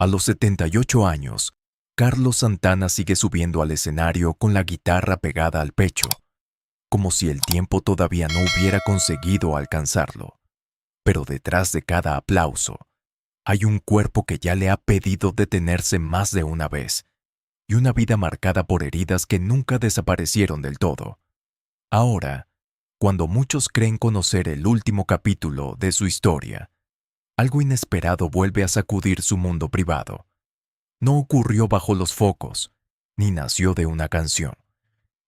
A los 78 años, Carlos Santana sigue subiendo al escenario con la guitarra pegada al pecho, como si el tiempo todavía no hubiera conseguido alcanzarlo. Pero detrás de cada aplauso, hay un cuerpo que ya le ha pedido detenerse más de una vez, y una vida marcada por heridas que nunca desaparecieron del todo. Ahora, cuando muchos creen conocer el último capítulo de su historia, algo inesperado vuelve a sacudir su mundo privado. No ocurrió bajo los focos, ni nació de una canción,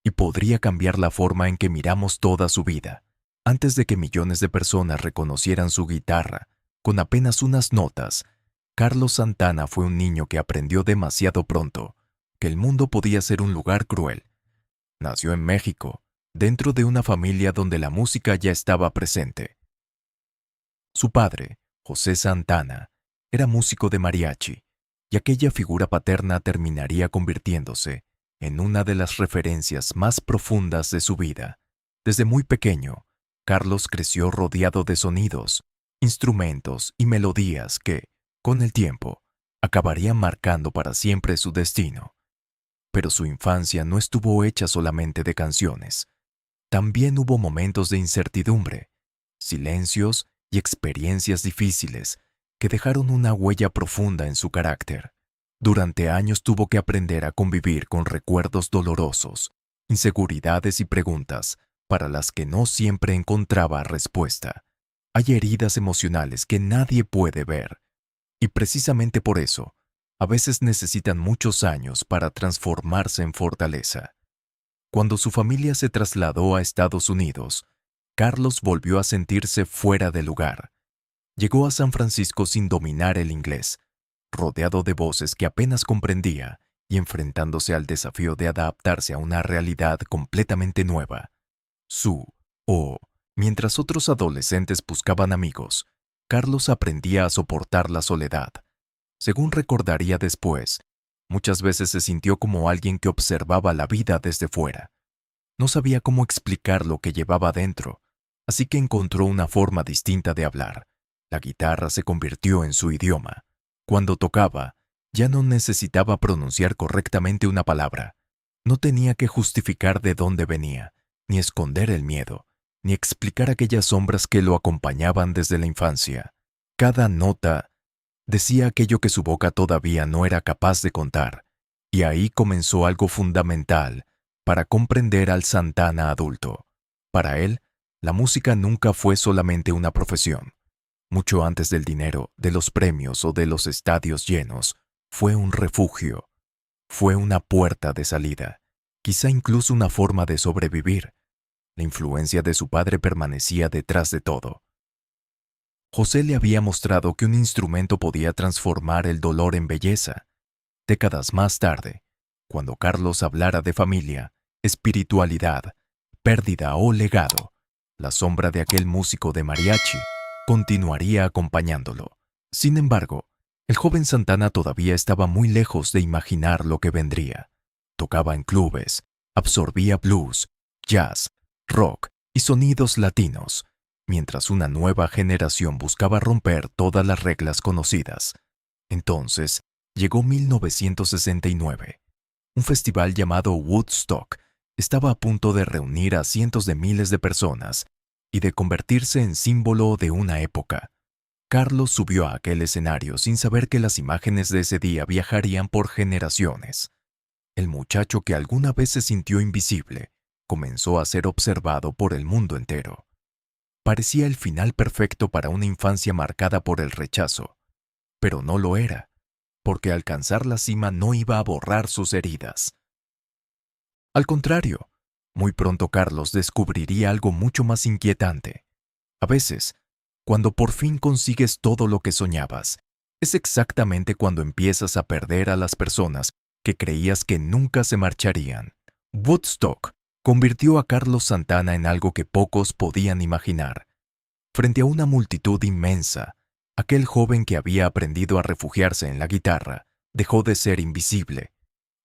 y podría cambiar la forma en que miramos toda su vida. Antes de que millones de personas reconocieran su guitarra, con apenas unas notas, Carlos Santana fue un niño que aprendió demasiado pronto que el mundo podía ser un lugar cruel. Nació en México, dentro de una familia donde la música ya estaba presente. Su padre, José Santana, era músico de mariachi, y aquella figura paterna terminaría convirtiéndose en una de las referencias más profundas de su vida. Desde muy pequeño, Carlos creció rodeado de sonidos, instrumentos y melodías que, con el tiempo, acabarían marcando para siempre su destino. Pero su infancia no estuvo hecha solamente de canciones. También hubo momentos de incertidumbre, silencios y experiencias difíciles que dejaron una huella profunda en su carácter. Durante años tuvo que aprender a convivir con recuerdos dolorosos, inseguridades y preguntas para las que no siempre encontraba respuesta. Hay heridas emocionales que nadie puede ver, y precisamente por eso, a veces necesitan muchos años para transformarse en fortaleza. Cuando su familia se trasladó a Estados Unidos, Carlos volvió a sentirse fuera de lugar. Llegó a San Francisco sin dominar el inglés, rodeado de voces que apenas comprendía y enfrentándose al desafío de adaptarse a una realidad completamente nueva. Mientras otros adolescentes buscaban amigos, Carlos aprendía a soportar la soledad. Según recordaría después, muchas veces se sintió como alguien que observaba la vida desde fuera. No sabía cómo explicar lo que llevaba dentro, así que encontró una forma distinta de hablar. La guitarra se convirtió en su idioma. Cuando tocaba, ya no necesitaba pronunciar correctamente una palabra. No tenía que justificar de dónde venía, ni esconder el miedo, ni explicar aquellas sombras que lo acompañaban desde la infancia. Cada nota decía aquello que su boca todavía no era capaz de contar, y ahí comenzó algo fundamental para comprender al Santana adulto. Para él, la música nunca fue solamente una profesión. Mucho antes del dinero, de los premios o de los estadios llenos, fue un refugio. Fue una puerta de salida, quizá incluso una forma de sobrevivir. La influencia de su padre permanecía detrás de todo. José le había mostrado que un instrumento podía transformar el dolor en belleza. Décadas más tarde, cuando Carlos hablara de familia, espiritualidad, pérdida o legado, la sombra de aquel músico de mariachi continuaría acompañándolo. Sin embargo, el joven Santana todavía estaba muy lejos de imaginar lo que vendría. Tocaba en clubes, absorbía blues, jazz, rock y sonidos latinos, mientras una nueva generación buscaba romper todas las reglas conocidas. Entonces, llegó 1969. Un festival llamado Woodstock estaba a punto de reunir a cientos de miles de personas y de convertirse en símbolo de una época. Carlos subió a aquel escenario sin saber que las imágenes de ese día viajarían por generaciones. El muchacho que alguna vez se sintió invisible comenzó a ser observado por el mundo entero. Parecía el final perfecto para una infancia marcada por el rechazo, pero no lo era, porque alcanzar la cima no iba a borrar sus heridas. Al contrario, muy pronto Carlos descubriría algo mucho más inquietante. A veces, cuando por fin consigues todo lo que soñabas, es exactamente cuando empiezas a perder a las personas que creías que nunca se marcharían. Woodstock convirtió a Carlos Santana en algo que pocos podían imaginar. Frente a una multitud inmensa, aquel joven que había aprendido a refugiarse en la guitarra dejó de ser invisible.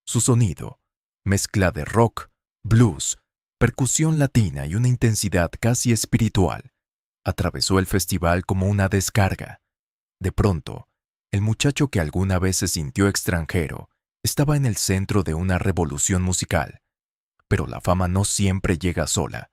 Su sonido, mezcla de rock, blues, percusión latina y una intensidad casi espiritual, atravesó el festival como una descarga. De pronto, El muchacho que alguna vez se sintió extranjero estaba en el centro de una revolución musical. Pero la fama no siempre llega sola.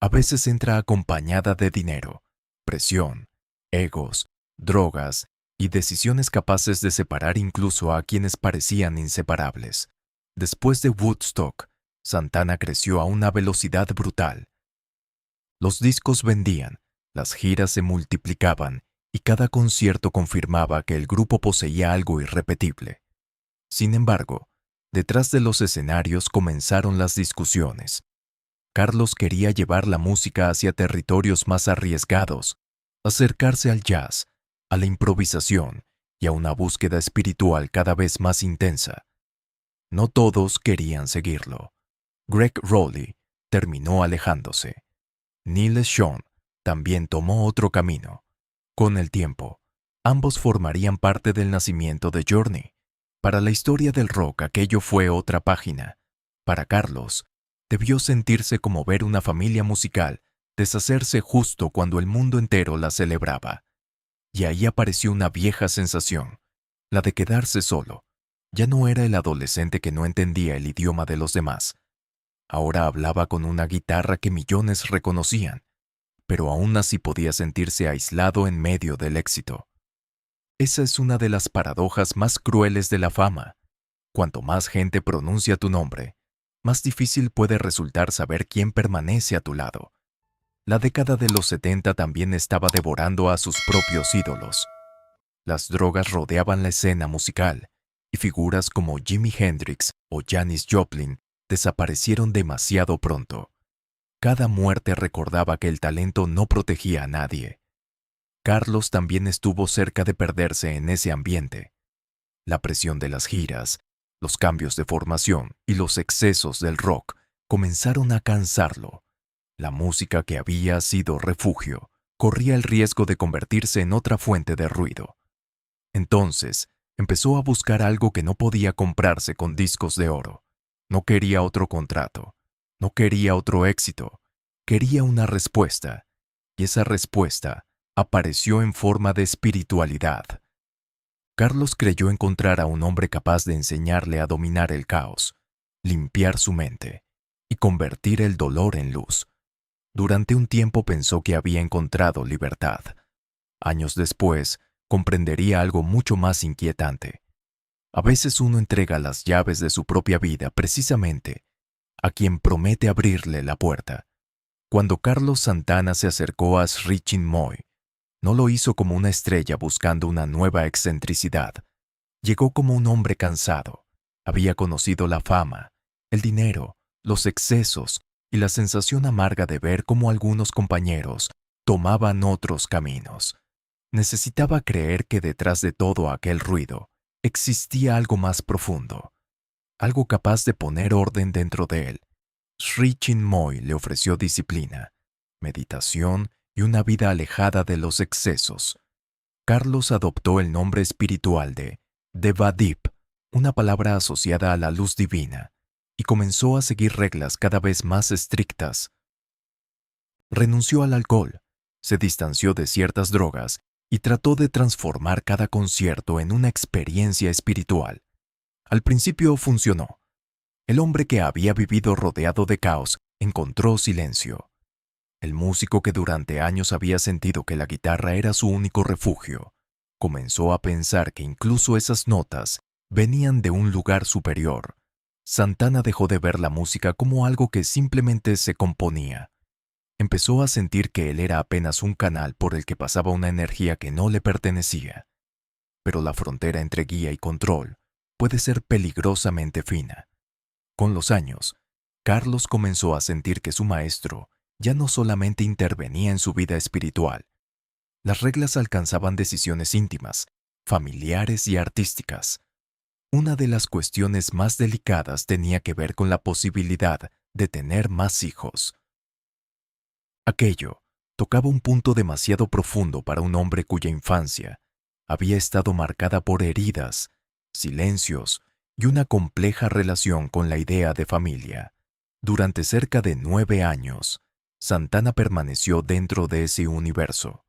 A veces entra acompañada de dinero, presión, egos, drogas y decisiones capaces de separar incluso a quienes parecían inseparables. Después de Woodstock, Santana creció a una velocidad brutal. Los discos vendían, las giras se multiplicaban y cada concierto confirmaba que el grupo poseía algo irrepetible. Sin embargo, detrás de los escenarios comenzaron las discusiones. Carlos quería llevar la música hacia territorios más arriesgados, acercarse al jazz, a la improvisación y a una búsqueda espiritual cada vez más intensa. No todos querían seguirlo. Greg Rowley terminó alejándose. Neil Schon también tomó otro camino. Con el tiempo, ambos formarían parte del nacimiento de Journey. Para la historia del rock aquello fue otra página. Para Carlos, debió sentirse como ver una familia musical deshacerse justo cuando el mundo entero la celebraba. Y ahí apareció una vieja sensación, la de quedarse solo. Ya no era el adolescente que no entendía el idioma de los demás. Ahora hablaba con una guitarra que millones reconocían, pero aún así podía sentirse aislado en medio del éxito. Esa es una de las paradojas más crueles de la fama. Cuanto más gente pronuncia tu nombre, más difícil puede resultar saber quién permanece a tu lado. La década de los 70 también estaba devorando a sus propios ídolos. Las drogas rodeaban la escena musical, y figuras como Jimi Hendrix o Janis Joplin desaparecieron demasiado pronto. Cada muerte recordaba que el talento no protegía a nadie. Carlos también estuvo cerca de perderse en ese ambiente. La presión de las giras, los cambios de formación y los excesos del rock comenzaron a cansarlo. La música que había sido refugio corría el riesgo de convertirse en otra fuente de ruido. Entonces, empezó a buscar algo que no podía comprarse con discos de oro. No quería otro contrato, no quería otro éxito, quería una respuesta, y esa respuesta apareció en forma de espiritualidad. Carlos creyó encontrar a un hombre capaz de enseñarle a dominar el caos, limpiar su mente y convertir el dolor en luz. Durante un tiempo pensó que había encontrado libertad. Años después, comprendería algo mucho más inquietante. A veces uno entrega las llaves de su propia vida precisamente a quien promete abrirle la puerta. Cuando Carlos Santana se acercó a Sri Chinmoy, no lo hizo como una estrella buscando una nueva excentricidad. Llegó como un hombre cansado. Había conocido la fama, el dinero, los excesos y la sensación amarga de ver cómo algunos compañeros tomaban otros caminos. Necesitaba creer que detrás de todo aquel ruido existía algo más profundo, algo capaz de poner orden dentro de él. Sri Chinmoy le ofreció disciplina, meditación y una vida alejada de los excesos. Carlos adoptó el nombre espiritual de Devadip, una palabra asociada a la luz divina, y comenzó a seguir reglas cada vez más estrictas. Renunció al alcohol, se distanció de ciertas drogas y trató de transformar cada concierto en una experiencia espiritual. Al principio funcionó. El hombre que había vivido rodeado de caos encontró silencio. El músico que durante años había sentido que la guitarra era su único refugio, comenzó a pensar que incluso esas notas venían de un lugar superior. Santana dejó de ver la música como algo que simplemente se componía. Empezó a sentir que él era apenas un canal por el que pasaba una energía que no le pertenecía. Pero la frontera entre guía y control puede ser peligrosamente fina. Con los años, Carlos comenzó a sentir que su maestro ya no solamente intervenía en su vida espiritual. Las reglas alcanzaban decisiones íntimas, familiares y artísticas. Una de las cuestiones más delicadas tenía que ver con la posibilidad de tener más hijos. Aquello tocaba un punto demasiado profundo para un hombre cuya infancia había estado marcada por heridas, silencios y una compleja relación con la idea de familia. Durante cerca de 9 años, Santana permaneció dentro de ese universo.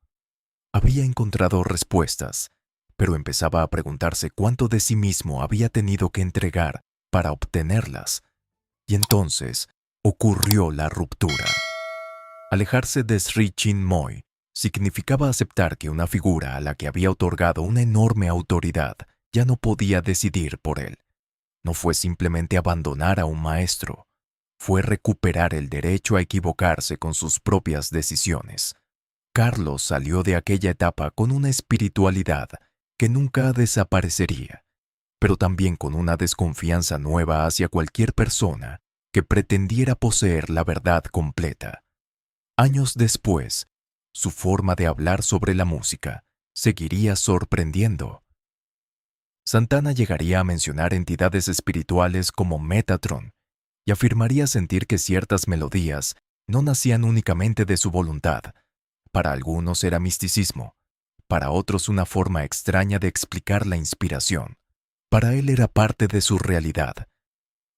Había encontrado respuestas, pero empezaba a preguntarse cuánto de sí mismo había tenido que entregar para obtenerlas. Y entonces ocurrió la ruptura. Alejarse de Sri Chinmoy significaba aceptar que una figura a la que había otorgado una enorme autoridad ya no podía decidir por él. No fue simplemente abandonar a un maestro, fue recuperar el derecho a equivocarse con sus propias decisiones. Carlos salió de aquella etapa con una espiritualidad que nunca desaparecería, pero también con una desconfianza nueva hacia cualquier persona que pretendiera poseer la verdad completa. Años después, su forma de hablar sobre la música seguiría sorprendiendo. Santana llegaría a mencionar entidades espirituales como Metatron y afirmaría sentir que ciertas melodías no nacían únicamente de su voluntad. Para algunos era misticismo, para otros una forma extraña de explicar la inspiración. Para él era parte de su realidad,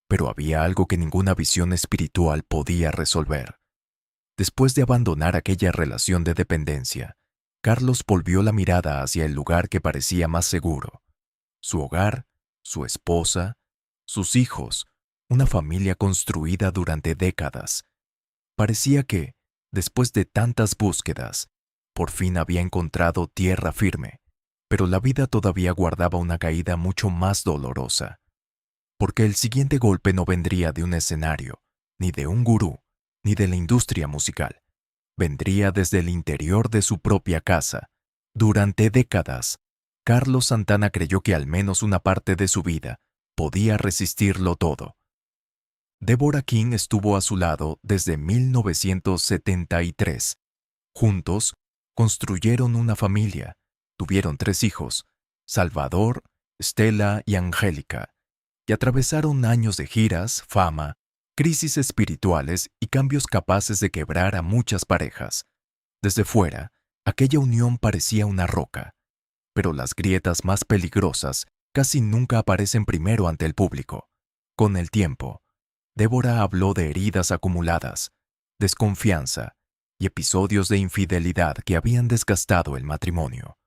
pero había algo que ninguna visión espiritual podía resolver. Después de abandonar aquella relación de dependencia, Carlos volvió la mirada hacia el lugar que parecía más seguro. Su hogar, su esposa, sus hijos, una familia construida durante décadas. Parecía que, después de tantas búsquedas, por fin había encontrado tierra firme, pero la vida todavía guardaba una caída mucho más dolorosa. Porque el siguiente golpe no vendría de un escenario, ni de un gurú, ni de la industria musical. Vendría desde el interior de su propia casa. Durante décadas, Carlos Santana creyó que al menos una parte de su vida podía resistirlo todo. Deborah King estuvo a su lado desde 1973. Juntos, construyeron una familia. Tuvieron 3 hijos, Salvador, Stella y Angélica, y atravesaron años de giras, fama, crisis espirituales y cambios capaces de quebrar a muchas parejas. Desde fuera, aquella unión parecía una roca, pero las grietas más peligrosas casi nunca aparecen primero ante el público. Con el tiempo, Deborah habló de heridas acumuladas, desconfianza y episodios de infidelidad que habían desgastado el matrimonio.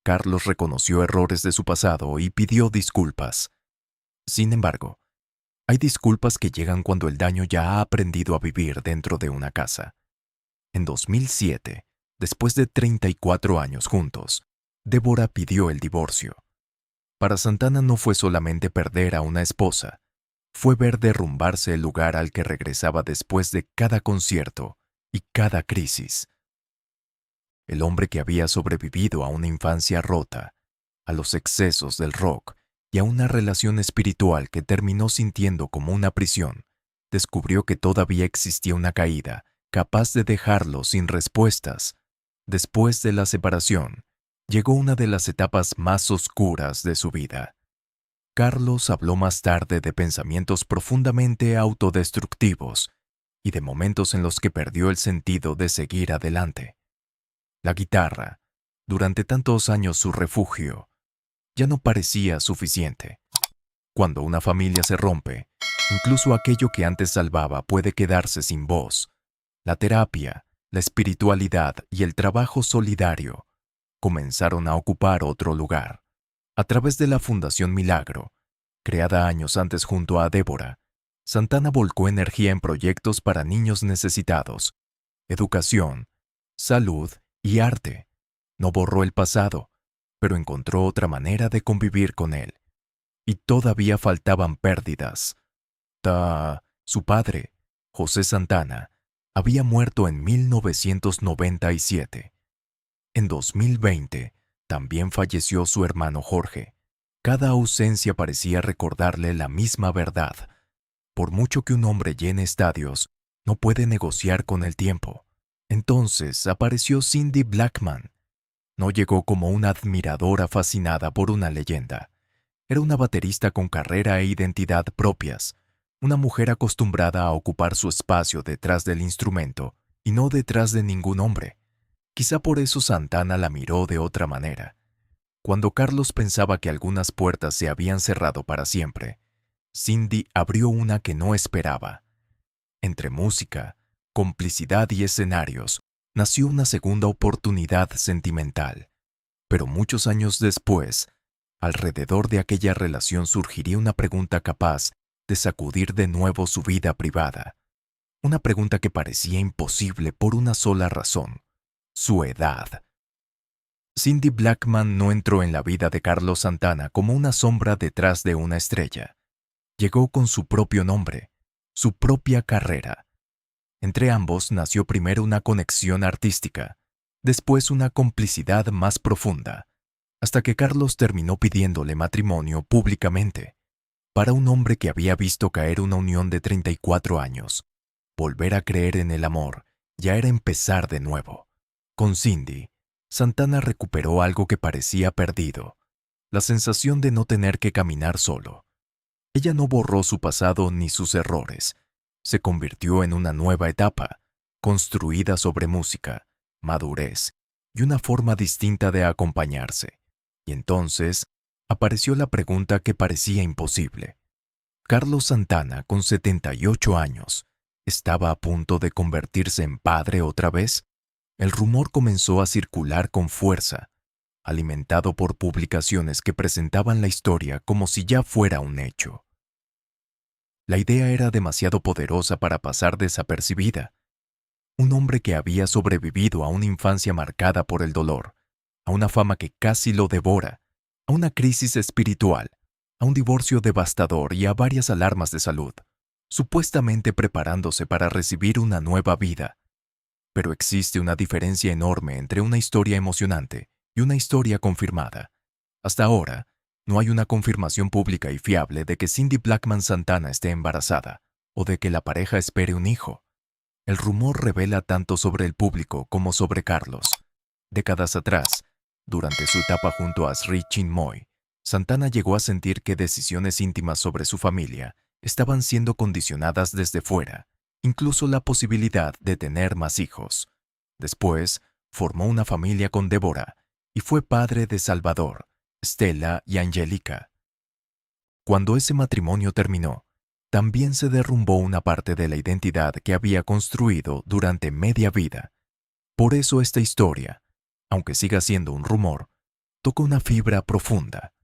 Carlos reconoció errores de su pasado y pidió disculpas. Sin embargo, hay disculpas que llegan cuando el daño ya ha aprendido a vivir dentro de una casa. En 2007, después de 34 años juntos, Deborah pidió el divorcio. Para Santana no fue solamente perder a una esposa, fue ver derrumbarse el lugar al que regresaba después de cada concierto y cada crisis. El hombre que había sobrevivido a una infancia rota, a los excesos del rock y a una relación espiritual que terminó sintiendo como una prisión, descubrió que todavía existía una caída capaz de dejarlo sin respuestas. Después de la separación, llegó una de las etapas más oscuras de su vida. Carlos habló más tarde de pensamientos profundamente autodestructivos y de momentos en los que perdió el sentido de seguir adelante. La guitarra, durante tantos años su refugio, ya no parecía suficiente. Cuando una familia se rompe, incluso aquello que antes salvaba puede quedarse sin voz. La terapia, la espiritualidad y el trabajo solidario comenzaron a ocupar otro lugar. A través de la Fundación Milagro, creada años antes junto a Deborah, Santana volcó energía en proyectos para niños necesitados, educación, salud y arte. No borró el pasado, pero encontró otra manera de convivir con él. Y todavía faltaban pérdidas. Su padre, José Santana, había muerto en 1997. En 2020, también falleció su hermano Jorge. Cada ausencia parecía recordarle la misma verdad. Por mucho que un hombre llene estadios, no puede negociar con el tiempo. Entonces apareció Cindy Blackman. No llegó como una admiradora fascinada por una leyenda. Era una baterista con carrera e identidad propias, una mujer acostumbrada a ocupar su espacio detrás del instrumento y no detrás de ningún hombre. Quizá por eso Santana la miró de otra manera. Cuando Carlos pensaba que algunas puertas se habían cerrado para siempre, Cindy abrió una que no esperaba. Entre música, complicidad y escenarios, nació una segunda oportunidad sentimental. Pero muchos años después, alrededor de aquella relación surgiría una pregunta capaz de sacudir de nuevo su vida privada. Una pregunta que parecía imposible por una sola razón: su edad. Cindy Blackman no entró en la vida de Carlos Santana como una sombra detrás de una estrella. Llegó con su propio nombre, su propia carrera. Entre ambos nació primero una conexión artística, después una complicidad más profunda, hasta que Carlos terminó pidiéndole matrimonio públicamente. Para un hombre que había visto caer una unión de 34 años, volver a creer en el amor ya era empezar de nuevo. Con Cindy, Santana recuperó algo que parecía perdido: la sensación de no tener que caminar solo. Ella no borró su pasado ni sus errores. Se convirtió en una nueva etapa, construida sobre música, madurez y una forma distinta de acompañarse. Y entonces apareció la pregunta que parecía imposible. Carlos Santana, con 78 años, ¿estaba a punto de convertirse en padre otra vez? El rumor comenzó a circular con fuerza, alimentado por publicaciones que presentaban la historia como si ya fuera un hecho. La idea era demasiado poderosa para pasar desapercibida. Un hombre que había sobrevivido a una infancia marcada por el dolor, a una fama que casi lo devora, a una crisis espiritual, a un divorcio devastador y a varias alarmas de salud, supuestamente preparándose para recibir una nueva vida. Pero existe una diferencia enorme entre una historia emocionante y una historia confirmada. Hasta ahora, no hay una confirmación pública y fiable de que Cindy Blackman Santana esté embarazada o de que la pareja espere un hijo. El rumor revela tanto sobre el público como sobre Carlos. Décadas atrás, durante su etapa junto a Sri Chinmoy, Santana llegó a sentir que decisiones íntimas sobre su familia estaban siendo condicionadas desde fuera, incluso la posibilidad de tener más hijos. Después, formó una familia con Débora y fue padre de Salvador, Stella y Angélica. Cuando ese matrimonio terminó, también se derrumbó una parte de la identidad que había construido durante media vida. Por eso esta historia, aunque siga siendo un rumor, toca una fibra profunda.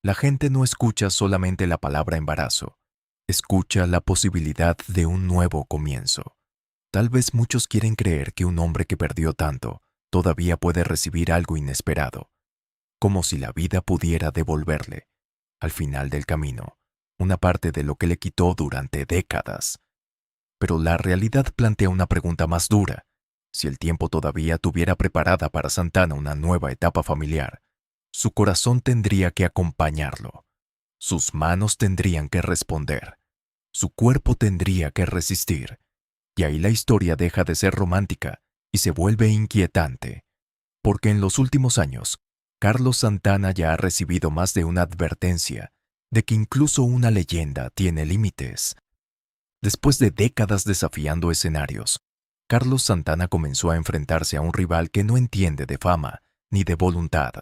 La gente no escucha solamente la palabra embarazo, escucha la posibilidad de un nuevo comienzo. Tal vez muchos quieren creer que un hombre que perdió tanto todavía puede recibir algo inesperado, como si la vida pudiera devolverle, al final del camino, una parte de lo que le quitó durante décadas. Pero la realidad plantea una pregunta más dura. Si el tiempo todavía tuviera preparada para Santana una nueva etapa familiar, su corazón tendría que acompañarlo. Sus manos tendrían que responder. Su cuerpo tendría que resistir. Y ahí la historia deja de ser romántica y se vuelve inquietante. Porque en los últimos años, Carlos Santana ya ha recibido más de una advertencia de que incluso una leyenda tiene límites. Después de décadas desafiando escenarios, Carlos Santana comenzó a enfrentarse a un rival que no entiende de fama ni de voluntad: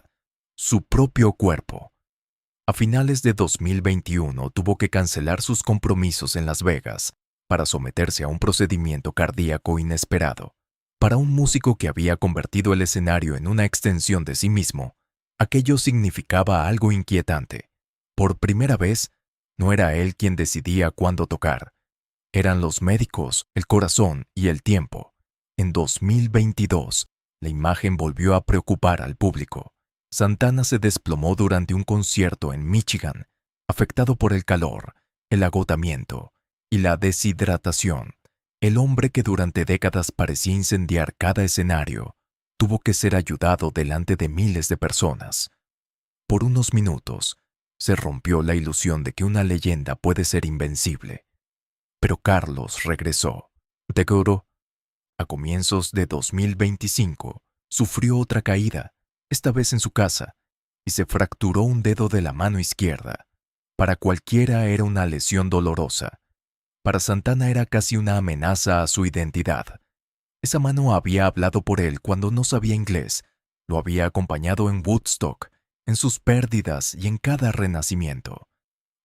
su propio cuerpo. A finales de 2021 tuvo que cancelar sus compromisos en Las Vegas para someterse a un procedimiento cardíaco inesperado. Para un músico que había convertido el escenario en una extensión de sí mismo, aquello significaba algo inquietante. Por primera vez, no era él quien decidía cuándo tocar. Eran los médicos, el corazón y el tiempo. En 2022, la imagen volvió a preocupar al público. Santana se desplomó durante un concierto en Michigan, afectado por el calor, el agotamiento y la deshidratación. El hombre que durante décadas parecía incendiar cada escenario, tuvo que ser ayudado delante de miles de personas. Por unos minutos, se rompió la ilusión de que una leyenda puede ser invencible. Pero Carlos regresó. De acuerdo, a comienzos de 2025, sufrió otra caída, esta vez en su casa, y se fracturó un dedo de la mano izquierda. Para cualquiera era una lesión dolorosa. Para Santana era casi una amenaza a su identidad. Esa mano había hablado por él cuando no sabía inglés, lo había acompañado en Woodstock, en sus pérdidas y en cada renacimiento.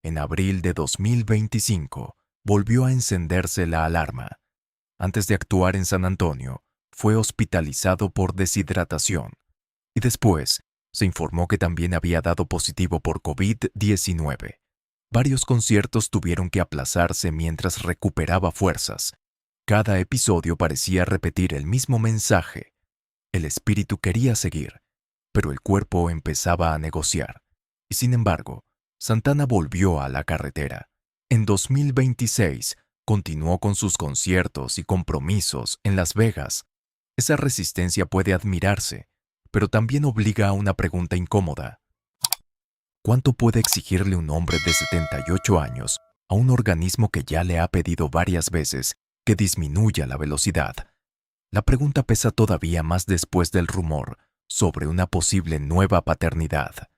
En abril de 2025, volvió a encenderse la alarma. Antes de actuar en San Antonio, fue hospitalizado por deshidratación y después Se informó que también había dado positivo por COVID-19. Varios conciertos tuvieron que aplazarse mientras recuperaba fuerzas. Cada episodio parecía repetir el mismo mensaje. El espíritu quería seguir, pero el cuerpo empezaba a negociar. Y sin embargo, Santana volvió a la carretera. En 2026, continuó con sus conciertos y compromisos en Las Vegas. Esa resistencia puede admirarse, pero también obliga a una pregunta incómoda. ¿Cuánto puede exigirle un hombre de 78 años a un organismo que ya le ha pedido varias veces que disminuya la velocidad? La pregunta pesa todavía más después del rumor sobre una posible nueva paternidad,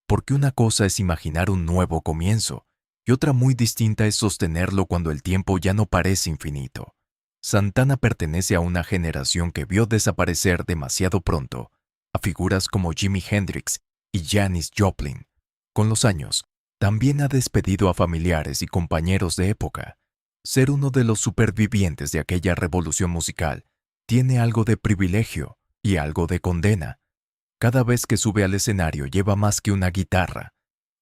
porque una cosa es imaginar un nuevo comienzo y otra muy distinta es sostenerlo cuando el tiempo ya no parece infinito. Santana pertenece a una generación que vio desaparecer demasiado pronto a figuras como Jimi Hendrix y Janis Joplin. Con los años, también ha despedido a familiares y compañeros de época. Ser uno de los supervivientes de aquella revolución musical tiene algo de privilegio y algo de condena. Cada vez que sube al escenario lleva más que una guitarra.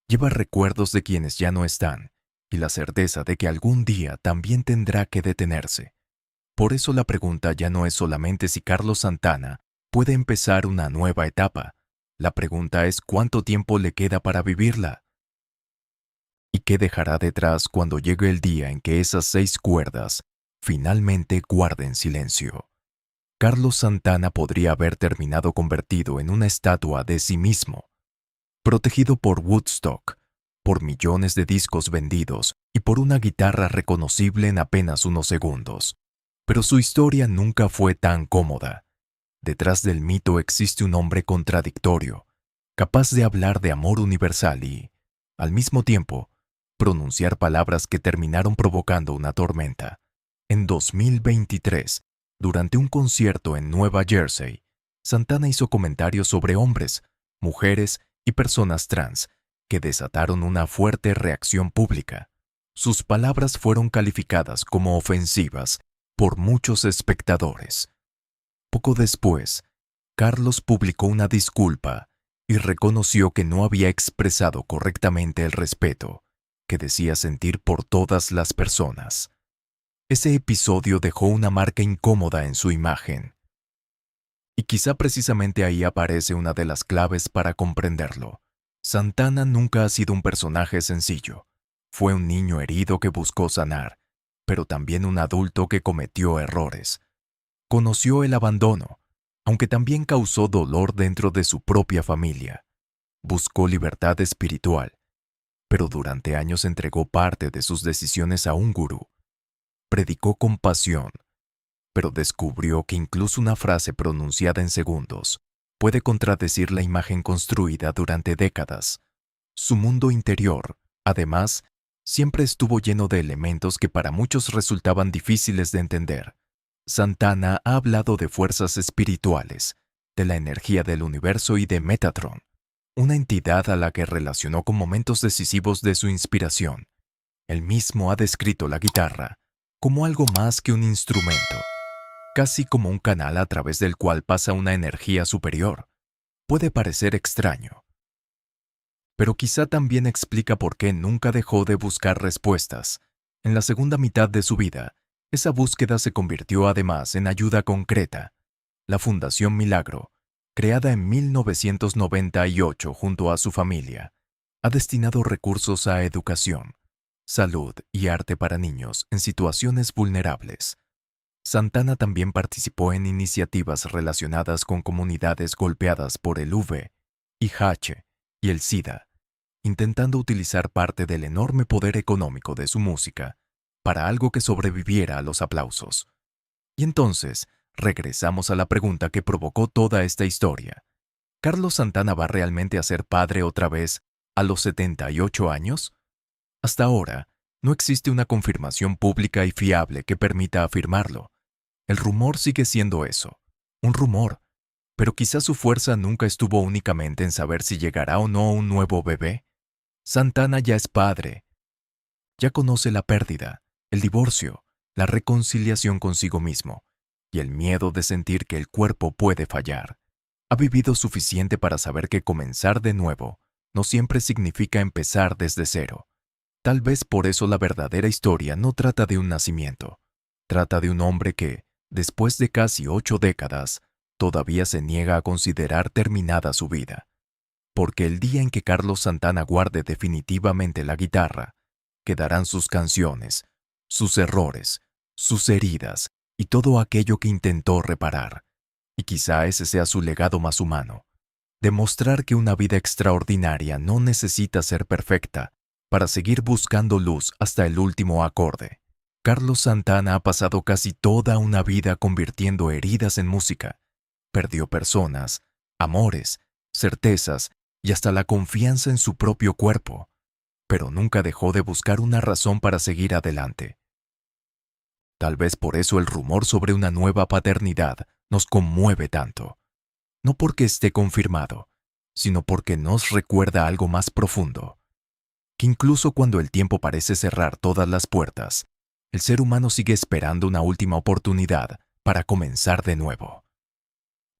Lleva recuerdos de quienes ya no están y la certeza de que algún día también tendrá que detenerse. Por eso la pregunta ya no es solamente si Carlos Santana puede empezar una nueva etapa. La pregunta es cuánto tiempo le queda para vivirla. ¿Y qué dejará detrás cuando llegue el día en que esas 6 cuerdas finalmente guarden silencio? Carlos Santana podría haber terminado convertido en una estatua de sí mismo, protegido por Woodstock, por millones de discos vendidos y por una guitarra reconocible en apenas unos segundos. Pero su historia nunca fue tan cómoda. Detrás del mito existe un hombre contradictorio, capaz de hablar de amor universal y, al mismo tiempo, pronunciar palabras que terminaron provocando una tormenta. En 2023, durante un concierto en Nueva Jersey, Santana hizo comentarios sobre hombres, mujeres y personas trans que desataron una fuerte reacción pública. Sus palabras fueron calificadas como ofensivas por muchos espectadores. Poco después, Carlos publicó una disculpa y reconoció que no había expresado correctamente el respeto que decía sentir por todas las personas. Ese episodio dejó una marca incómoda en su imagen. Y quizá precisamente ahí aparece una de las claves para comprenderlo. Santana nunca ha sido un personaje sencillo. Fue un niño herido que buscó sanar, pero también un adulto que cometió errores. Conoció el abandono, aunque también causó dolor dentro de su propia familia. Buscó libertad espiritual, pero durante años entregó parte de sus decisiones a un gurú. Predicó con pasión, pero descubrió que incluso una frase pronunciada en segundos puede contradecir la imagen construida durante décadas. Su mundo interior, además, siempre estuvo lleno de elementos que para muchos resultaban difíciles de entender. Santana ha hablado de fuerzas espirituales, de la energía del universo y de Metatron, una entidad a la que relacionó con momentos decisivos de su inspiración. Él mismo ha descrito la guitarra como algo más que un instrumento, casi como un canal a través del cual pasa una energía superior. Puede parecer extraño, pero quizá también explica por qué nunca dejó de buscar respuestas. En la segunda mitad de su vida, esa búsqueda se convirtió además en ayuda concreta. La Fundación Milagro, creada en 1998 junto a su familia, ha destinado recursos a educación, salud y arte para niños en situaciones vulnerables. Santana también participó en iniciativas relacionadas con comunidades golpeadas por el VIH y el SIDA, intentando utilizar parte del enorme poder económico de su música para algo que sobreviviera a los aplausos. Y entonces, regresamos a la pregunta que provocó toda esta historia. ¿Carlos Santana va realmente a ser padre otra vez a los 78 años? Hasta ahora, no existe una confirmación pública y fiable que permita afirmarlo. El rumor sigue siendo eso, un rumor, pero quizá su fuerza nunca estuvo únicamente en saber si llegará o no un nuevo bebé. Santana ya es padre, ya conoce la pérdida, el divorcio, la reconciliación consigo mismo y el miedo de sentir que el cuerpo puede fallar. Ha vivido suficiente para saber que comenzar de nuevo no siempre significa empezar desde cero. Tal vez por eso la verdadera historia no trata de un nacimiento. Trata de un hombre que, después de casi 8 décadas, todavía se niega a considerar terminada su vida. Porque el día en que Carlos Santana guarde definitivamente la guitarra, quedarán sus canciones, sus errores, sus heridas y todo aquello que intentó reparar. Y quizá ese sea su legado más humano. Demostrar que una vida extraordinaria no necesita ser perfecta para seguir buscando luz hasta el último acorde. Carlos Santana ha pasado casi toda una vida convirtiendo heridas en música. Perdió personas, amores, certezas y hasta la confianza en su propio cuerpo, pero nunca dejó de buscar una razón para seguir adelante. Tal vez por eso el rumor sobre una nueva paternidad nos conmueve tanto. No porque esté confirmado, sino porque nos recuerda algo más profundo, que incluso cuando el tiempo parece cerrar todas las puertas, el ser humano sigue esperando una última oportunidad para comenzar de nuevo.